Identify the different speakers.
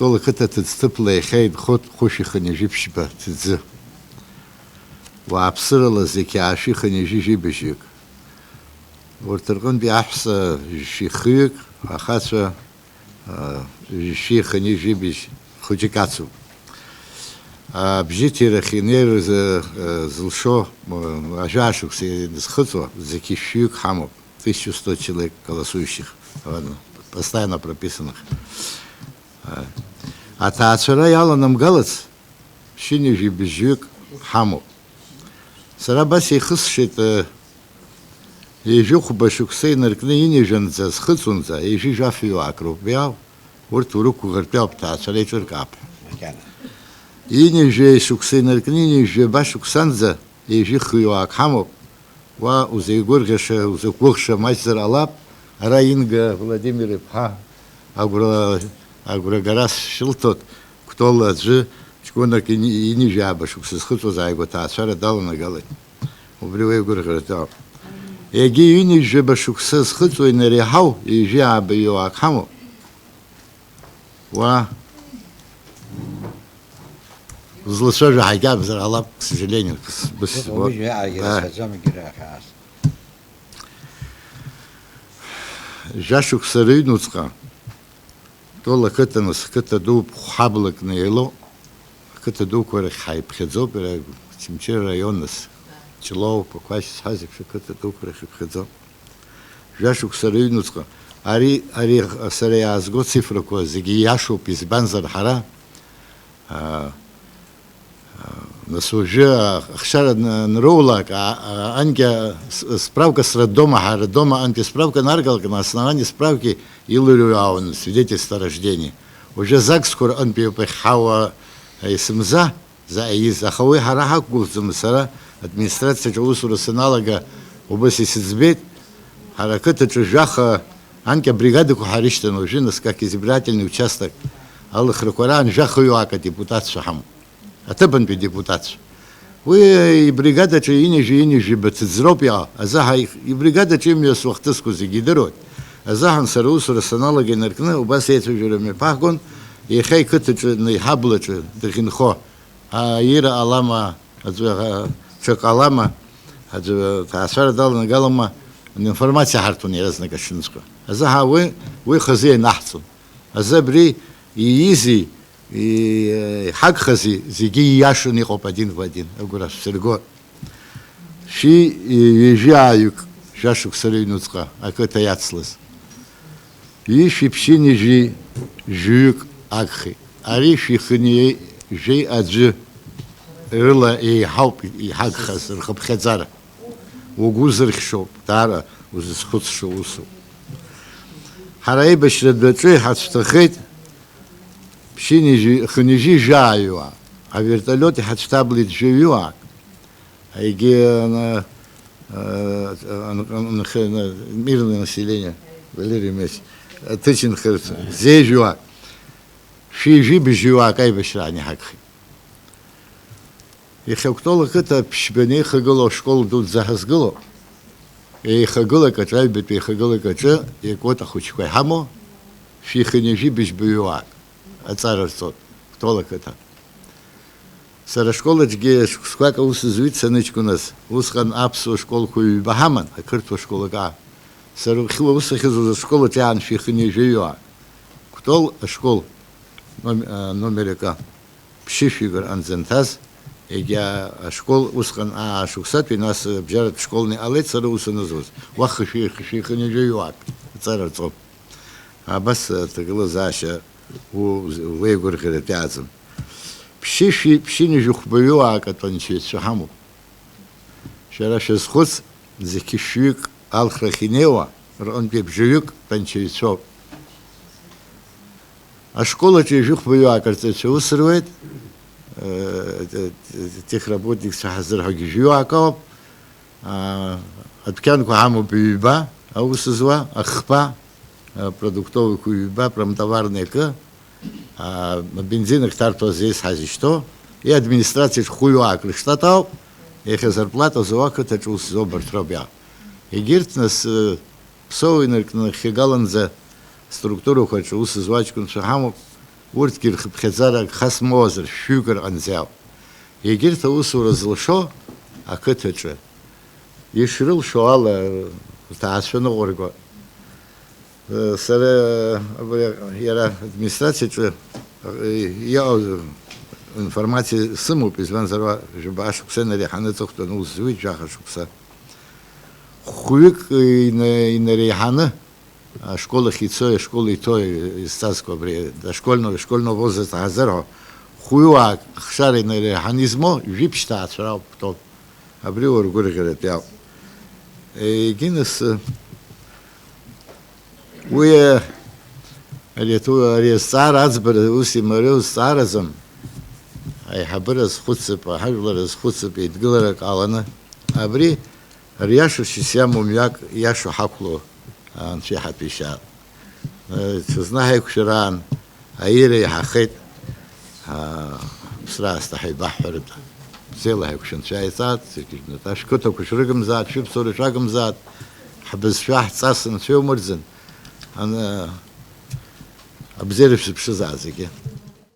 Speaker 1: кто лакыта тыцтыплы хейд ход хоши ханежи пшипа тыцзы. وعبصر لزكي عشي خنيجي جي بجيك ورترغن بأحسا شيخيك أخاسا شي خنيجي بج خجيكاتسو بجيتي رخينير زلشو ажашук се схыцо зеки шиюк хамов 1100 человек голосующих постоянно прописанных а таачара яла нам галац шинижи бежюк хамов Сарабаси хысшит ежух башуксей наркны иниженца схыцунца ежи жафию акрупяв урт уруку гартяв птаачара чуркап иниже шуксей наркны иниже башуксанца ежи хию акхамов ва узейгургаша узекухша мастер алап раинга Владимир Пха агрогарас шилтот ктола джи Чкунак и не жабашук с хуту за его таачара дал на галет. Убривай гургартав. Еги и не жабашук с хуту и нарехау и жабы его акхаму. Ва злосожа хайгаб за алап, к сожалению. Жашук сарыйнуцка. Тола катанус катаду хаблак на ело. Câte două ori hai pchezo pe cimitir raionus Chilov поквасить хазик что câte două ori pchezo Jașuc sărăinuțcă ari sărăia azgo cifră cu zigiașu pis banzar hara насужа хшара нроулак анька справка с роддома роддома антисправка наргалка на основании справки илурюаун свидетельство о рождении уже закскор анпиопехава Сымза за из ахавы харахак гулцумсара администрация чаусура сеналага области Сицбет хараката чужаха анка бригады кухариштан уже нас как избирательный участок Аллах Ракуран жахуюака депутацию хам атабан би депутацию вы и бригада чаини же бацзропия азаха и бригада чемья свахтыску зигидерот азахан сараусура сеналага наркна области чужурами пахгон и хай кытыч на хаблыч дыхинхо а ира алама чок алама таасар дал на галама информация хартуни разна кашинско аза вы хазей нахцу азабри и изи и хак хази зиги яшуни хоп один в один агураш серго ши ежаюк жашук сарыйнуцка а кыта яцлыс и шипшини жи жюк Акхи. Ариши хни жей аджи рыла и хауп и хагхас рхабхазара. Угузрхшо тара узсхуцшо усу. Харай башрадачи хатстахит пшини хнижи жаюа. А вертолеты хатстаблит живюа. Айге мирное население. Валерий Месь. Тычин хырца. Зежюа. Шижи бежюа кай бешрани хакхи. И хактола ката пшбене хагало школу тут захазгало. И хагало качай бит и хагало кача и кота хучкой хамо ши хнижи бежбюа. Ацарцот. Ктола ката. Сара школа джге скака ус звица нычку нас. Усхан апсу школку и бахаман, а кыртва школа га. Сара хило ус хизу школа тян ши хнижиюа. Ктол школ номерика пшифигр анзентаз я школ усхан шуксат и нас бжарат школьный алет сара усаназус вах ши не живет царцов а бас тагла заша у вейгур хретязм пшини жухбою акатончи шахаму шараш схуц зекишик алхрахинева он бежюк танчицов А школа чужих воюакарцы усрует тех работников сахазар хагижуаков откянку хаму пиба а усызва ахпа продуктовый куиба промтоварный к бензинах тарто здесь хазишто и администрация хуюакр штатов их зарплата зуака тачус зобр тробя и гирт нас псовый на хигалан за структуру хочу усызвачку шахаму урҭгьы рхыԥхьаӡара хас моазар, шәҩык рҟанӡа. Егьырҭ аусура зылшо ақыҭаҿы ишрылшо ала рҭаацәа ныҟәырго. Сара иара администрациаҿы иҟоу информациа сымоуп, избанзар жәабаҟа шықәса инареиҳаны аҵыхәтәаны ус зуит, жәаха шықәса. Хәҩык инареиҳаны ашколахь ицои, ашкола иҭои изҵазкуа абри ашкольно возраст аҳазырҳәо, хәҩыуаак хшара инареиҳаны измо жәиԥшь ҭаацәа рауп ҳәоуп. Абри уаргәырӷьаратә иауп. Егьинас уи ари азҵаара аӡбара ус имариоу зҵааразы аиҳабыра азхәыцып, аҳажәлар азхәыцып, еидгыларак ҟаланы, абри риашаршьас иамоу мҩак иашо ҳақәло анцәа иҳәатәы ишьаап. Ҽазны ҳаиқәшәараан аира иаҳахеит ԥсра аасҭа ҳаибаҳҳәарыда. Бзиала ҳаиқәшәа анцәа иааиҵаат, ашәқыҭақәа шрыгымзаат, шәыԥсура шрагымзаат, ҳбызшәа ҳҵасын, анцәа иумырӡын. Абзиара шәзыԥшызаат зегьы.